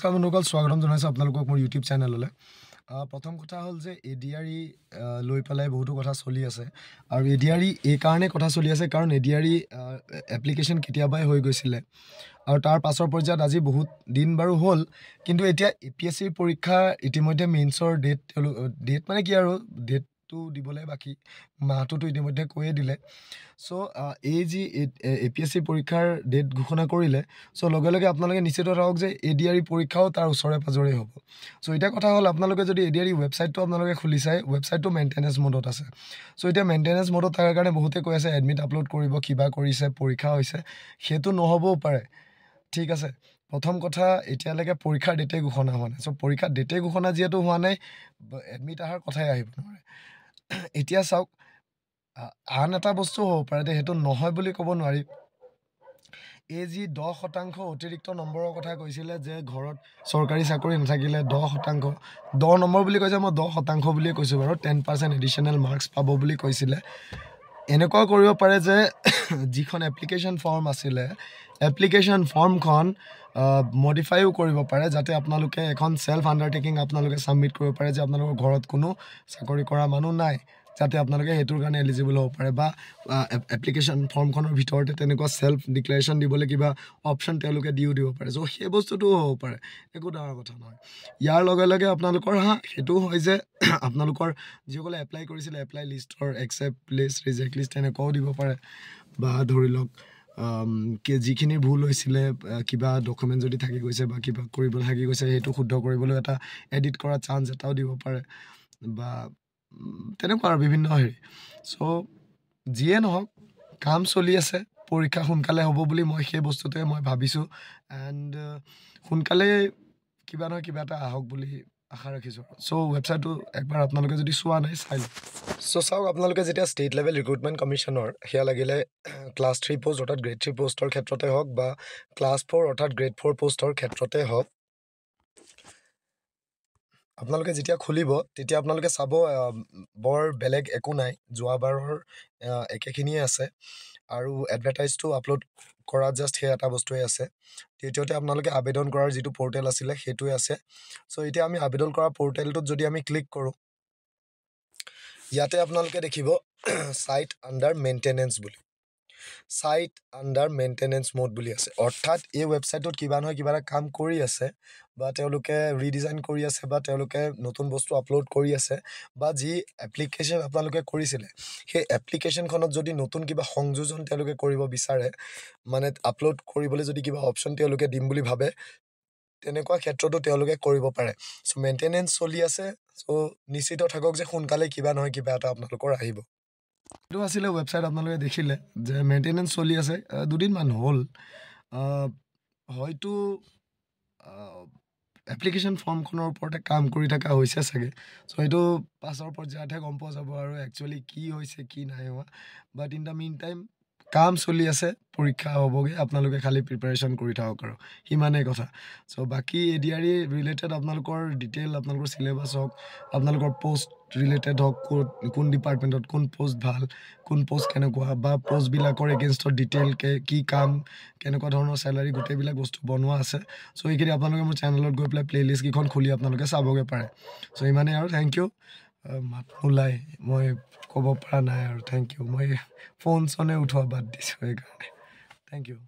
নমস্কাৰ বন্ধুসকল, স্বাগতম জনাইছোঁ আপোনালোকক মোৰ ইউটিউব চেনেললৈ। প্ৰথম কথা হ'ল যে এডিআৰই লৈ পেলাই বহুতো কথা চলি আছে আৰু এডিআৰই এই কাৰণে কথা চলি আছে কাৰণ এডিআৰই এপ্লিকেশ্যন কেতিয়াবাই হৈ গৈছিলে আৰু তাৰ পাছৰ পৰ্যায়ত আজি বহুত দিন বাৰু হ'ল, কিন্তু এতিয়া APSCৰ পৰীক্ষা ইতিমধ্যে মেইনছৰ ডেট মানে কি আৰু ডেটটো দিবলৈ বাকী মাহটোতো ইতিমধ্যে কৈয়ে দিলে। চ' এই যি APSCৰ পৰীক্ষাৰ ডেট ঘোষণা কৰিলে, চ' লগে লগে আপোনালোকে নিশ্চিত থাকক যে এডিআৰই পৰীক্ষাও তাৰ ওচৰে পাজৰে হ'ব। চ' এতিয়া কথা হ'ল আপোনালোকে যদি এডিআৰই ৱেবছাইটটো আপোনালোকে খুলি চাই, ৱেবছাইটটো মেইনটেনেঞ্চ মডত আছে। চ' এতিয়া মেইনটেনেঞ্চ মডত থকাৰ কাৰণে বহুতে কৈ আছে এডমিট আপলোড কৰিব, কিবা কৰিছে, পৰীক্ষা হৈছে। সেইটো নহ'বও পাৰে, ঠিক আছে। প্ৰথম কথা, এতিয়ালৈকে পৰীক্ষাৰ ডেটেই ঘোষণা হোৱা নাই। চ' পৰীক্ষাৰ ডেটেই ঘোষণা যিহেতু হোৱা নাই, এডমিট অহাৰ কথাই আহিব নোৱাৰে। এতিয়া চাওক, আন এটা বস্তু হ'ব পাৰে যে সেইটো নহয় বুলি ক'ব নোৱাৰি। এই যি 10% অতিৰিক্ত নম্বৰৰ কথা কৈছিলে যে ঘৰত চৰকাৰী চাকৰি নাথাকিলে 10%, 10 নম্বৰ বুলি কৈছে, মই 10% বুলিয়ে কৈছোঁ বাৰু, 10% এডিশ্যনেল মাৰ্কছ পাব বুলি কৈছিলে। এনেকুৱাও কৰিব পাৰে যে যিখন এপ্লিকেশ্যন ফৰ্ম আছিলে, এপ্লিকেশ্যন ফৰ্মখন মডিফাইও কৰিব পাৰে যাতে আপোনালোকে এখন ছেল্ফ আণ্ডাৰটেকিং আপোনালোকে ছাবমিট কৰিব পাৰে যে আপোনালোকৰ ঘৰত কোনো চাকৰি কৰা মানুহ নাই, যাতে আপোনালোকে সেইটোৰ কাৰণে এলিজিবল হ'ব পাৰে। বা এপ্লিকেশ্যন ফৰ্মখনৰ ভিতৰতে তেনেকুৱা ছেল্ফ ডিক্লেৰেশ্যন দিবলৈ কিবা অপশ্যন তেওঁলোকে দিও দিব পাৰে। চ' সেই বস্তুটোও হ'ব পাৰে, একো ডাঙৰ কথা নহয়। ইয়াৰ লগে লগে আপোনালোকৰ সেইটোও হয় যে আপোনালোকৰ যিসকলে এপ্লাই কৰিছিলে এপ্লাই লিষ্টৰ একচেপ্ট লিষ্ট, ৰিজেক্ট লিষ্ট তেনেকুৱাও দিব পাৰে। বা ধৰি লওক যিখিনি ভুল হৈছিলে, কিবা ডকুমেণ্ট যদি থাকি গৈছে বা কিবা কৰিব থাকি গৈছে, সেইটো শুদ্ধ কৰিবলৈ এটা এডিট কৰা চান্স এটাও দিব পাৰে বা তেনেকুৱা আৰু বিভিন্ন চ' যিয়ে নহওক, কাম চলি আছে, পৰীক্ষা সোনকালে হ'ব বুলি মই সেই বস্তুটোৱে মই ভাবিছোঁ। এণ্ড সোনকালে কিবা নহয় কিবা এটা আহক বুলি আশা ৰাখিছোঁ। চ' ৱেবছাইটটো একবাৰ আপোনালোকে যদি চোৱা নাই চাই লওক। চ' চাওক, আপোনালোকে যেতিয়া ষ্টেট লেভেল ৰিক্ৰুটমেণ্ট কমিশ্যনৰ সেয়া লাগিলে ক্লাছ 3 পোষ্ট অৰ্থাৎ গ্ৰেড 3 পোষ্টৰ ক্ষেত্ৰতে হওক বা ক্লাছ 4 অৰ্থাৎ গ্ৰেড 4 পোষ্টৰ ক্ষেত্ৰতে হওক, আপোনালোকে যেতিয়া খুলিব তেতিয়া আপোনালোকে চাব বৰ বেলেগ একো নাই, যোৱাবাৰৰ একেখিনিয়ে আছে আৰু এডভাৰটাইজটো আপলোড কৰা জাষ্ট সেই এটা বস্তুৱে আছে। দ্বিতীয়তে আপোনালোকে আবেদন কৰাৰ যিটো পৰ্টেল আছিলে সেইটোৱে আছে। চ' এতিয়া আমি আবেদন কৰা পৰ্টেলটোত যদি আমি ক্লিক কৰোঁ, ইয়াতে আপোনালোকে দেখিব ছাইট আণ্ডাৰ মেইনটেনেঞ্চ বুলি, ছাইট আণ্ডাৰ মেইনটেনেঞ্চ মোড বুলি আছে। অৰ্থাৎ এই ৱেবছাইটটোত কিবা নহয় কিবা এটা কাম কৰি আছে বা তেওঁলোকে ৰিডিজাইন কৰি আছে বা তেওঁলোকে নতুন বস্তু আপলোড কৰি আছে বা যি এপ্লিকেশ্যন আপোনালোকে কৰিছিলে সেই এপ্লিকেশ্যনখনত যদি নতুন কিবা সংযোজন তেওঁলোকে কৰিব বিচাৰে, মানে আপলোড কৰিবলৈ যদি কিবা অপশ্যন তেওঁলোকে দিম বুলি ভাবে, তেনেকুৱা ক্ষেত্ৰতো তেওঁলোকে কৰিব পাৰে। চ' মেইনটেনেঞ্চ চলি আছে। চ' নিশ্চিত থাকক যে সোনকালে কিবা নহয় কিবা এটা আপোনালোকৰ আহিব। এইটো আছিলে ৱেবছাইট, আপোনালোকে দেখিলে যে মেইনটেনেঞ্চ চলি আছে, দুদিনমান হ'ল। হয়তো এপ্লিকেশ্যন ফৰ্মখনৰ ওপৰতে কাম কৰি থকা হৈছে চাগে। চ' সেইটো পাছৰ পৰ্যায়তহে গম পোৱা যাব আৰু একচুৱেলি কি হৈছে কি নাই হোৱা। বাট ইন দ্য মিন টাইম কাম চলি আছে, পৰীক্ষা হ'বগৈ, আপোনালোকে খালী প্ৰিপেৰেশ্যন কৰি থাকক আৰু সিমানেই কথা। চ' বাকী এডিআৰই ৰিলেটেড আপোনালোকৰ ডিটেইল, আপোনালোকৰ চিলেবাছ হওক, আপোনালোকৰ পষ্ট ৰিলেটেড হওক, কোন ডিপাৰ্টমেণ্টত কোন পষ্ট ভাল, কোন পষ্ট কেনেকুৱা, বা পষ্টবিলাকৰ এগেইনষ্টত ডিটেইলকৈ কি কাম, কেনেকুৱা ধৰণৰ চেলাৰী, গোটেইবিলাক বস্তু বনোৱা আছে। চ' এইখিনি আপোনালোকে মোৰ চেনেলত গৈ পেলাই প্লে'লিষ্টকেইখন খুলি আপোনালোকে চাবগৈ পাৰে। চ' ইমানেই আৰু, থেংক ইউ। মাত নোলাই, মই ক'ব পৰা নাই আৰু, থেংক ইউ। মই ফোন চনে উঠোৱা বাদ দিছোঁ সেইকাৰণে, থেংক ইউ।